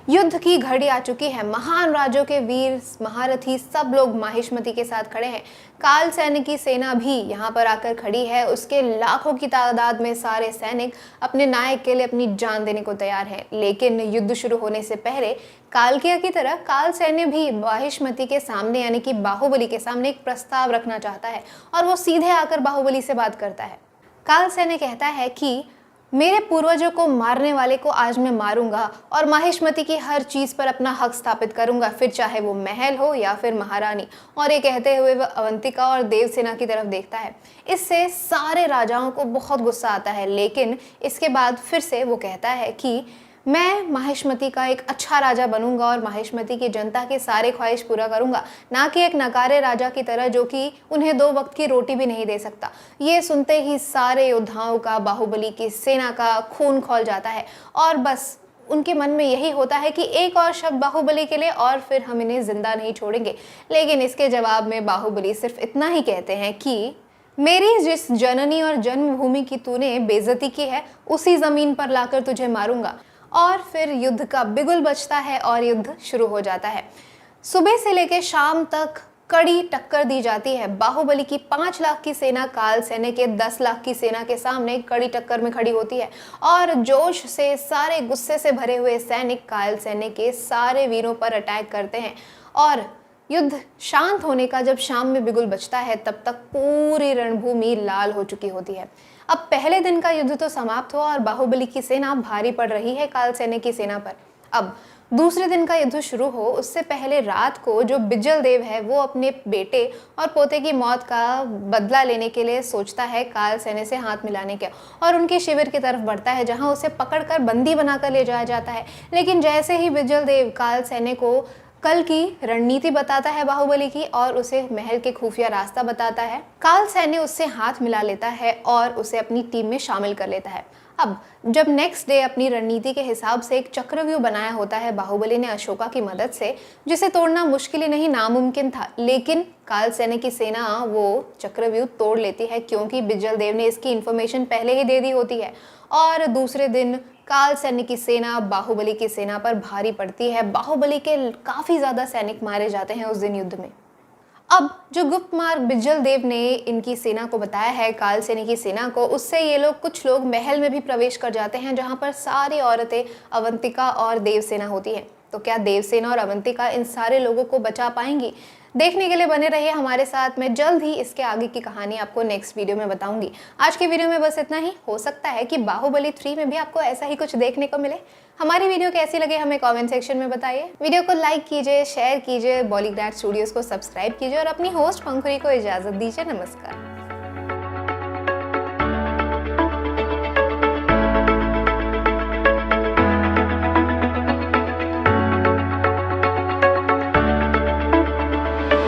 युद्ध की घड़ी आ चुकी है। महान राजों के वीर महारथी सब लोग माहिष्मति के साथ खड़े हैं। काल सैन्य की सेना भी यहाँ पर आकर खड़ी है। उसके लाखों की तादाद में सारे सैनिक अपने नायक के लिए अपनी जान देने को तैयार हैं। लेकिन युद्ध शुरू होने से पहले कालकिया की तरह काल सैन्य भी माहिष्मति के सामने यानी कि बाहुबली के सामने एक प्रस्ताव रखना चाहता है और वो सीधे आकर बाहुबली से बात करता है। काल सैन्य कहता है कि मेरे पूर्वजों को मारने वाले को आज मैं मारूंगा और माहिष्मति की हर चीज पर अपना हक स्थापित करूंगा, फिर चाहे वो महल हो या फिर महारानी। और ये कहते हुए वह अवंतिका और देवसेना की तरफ देखता है। इससे सारे राजाओं को बहुत गुस्सा आता है, लेकिन इसके बाद फिर से वो कहता है कि मैं माहिष्मति का एक अच्छा राजा बनूंगा और माहिष्मति की जनता के सारे ख्वाहिश पूरा करूंगा, ना कि एक नकारे राजा की तरह जो कि उन्हें 2 वक्त की रोटी भी नहीं दे सकता। ये सुनते ही सारे योद्धाओं का, बाहुबली की सेना का खून खौल जाता है और बस उनके मन में यही होता है कि एक और शब्द बाहुबली के लिए और फिर हम इन्हें जिंदा नहीं छोड़ेंगे। लेकिन इसके जवाब में बाहुबली सिर्फ इतना ही कहते हैं कि मेरी जिस जननी और जन्मभूमि की तूने बेइज्जती की है, उसी जमीन पर लाकर तुझे मारूंगा। और फिर युद्ध का बिगुल बजता है और युद्ध शुरू हो जाता है। सुबह से लेकर शाम तक कड़ी टक्कर दी जाती है। बाहुबली की 5 लाख की सेना काल सैन्य के 10 लाख की सेना के सामने कड़ी टक्कर में खड़ी होती है और जोश से, सारे गुस्से से भरे हुए सैनिक काल सैन्य के सारे वीरों पर अटैक करते हैं। और युद्ध शांत होने का जब शाम में बिगुल बजता है, तब तक पूरी रणभूमि लाल हो चुकी होती है। अब पहले दिन का युद्ध तो समाप्त हुआ और बाहुबली की सेना भारी पड़ रही है काल सैन्य की सेना पर। अब दूसरे दिन का युद्ध शुरू हो उससे पहले रात को जो बिजल देव है वो अपने बेटे और पोते की मौत का बदला लेने के लिए सोचता है काल सैन्य से हाथ मिलाने का और उनके शिविर की तरफ बढ़ता है, जहां उसे पकड़कर बंदी बनाकर ले जाया जाता है। लेकिन जैसे ही बिजल देव काल सैन्य को कल की रणनीति बताता है बाहुबली की और उसे महल के खुफिया रास्ता बताता है, काल सैन्य उससे हाथ मिला लेता है और उसे अपनी टीम में शामिल कर लेता है। अब जब नेक्स्ट डे अपनी रणनीति के हिसाब से एक चक्रव्यूह बनाया होता है बाहुबली ने अशोका की मदद से, जिसे तोड़ना मुश्किल ही नहीं नामुमकिन था, लेकिन काल सैन्य की सेना वो चक्रव्यूह तोड़ लेती है क्योंकि बिजल देव ने इसकी इन्फॉर्मेशन पहले ही दे दी होती है। और दूसरे दिन काल सैन्य की सेना बाहुबली की सेना पर भारी पड़ती है। बाहुबली के काफी ज्यादा सैनिक मारे जाते हैं उस दिन युद्ध में। अब जो गुप्त मार्ग बिजल देव ने इनकी सेना को बताया है काल सैन्य की सेना को, उससे ये लोग कुछ लोग महल में भी प्रवेश कर जाते हैं, जहां पर सारी औरतें अवंतिका और देवसेना होती हैं। तो क्या देवसेना और अवंतिका इन सारे लोगों को बचा पाएंगी? देखने के लिए बने रहिए हमारे साथ। मैं जल्द ही इसके आगे की कहानी आपको नेक्स्ट वीडियो में बताऊंगी। आज के वीडियो में बस इतना ही। हो सकता है कि बाहुबली 3 में भी आपको ऐसा ही कुछ देखने को मिले। हमारी वीडियो कैसी लगे हमें कमेंट सेक्शन में बताइए। वीडियो को लाइक कीजिए, शेयर कीजिए, बॉलीग्राड स्टूडियोज को सब्सक्राइब कीजिए और अपनी होस्ट पंखुरी को इजाजत दीजिए। नमस्कार।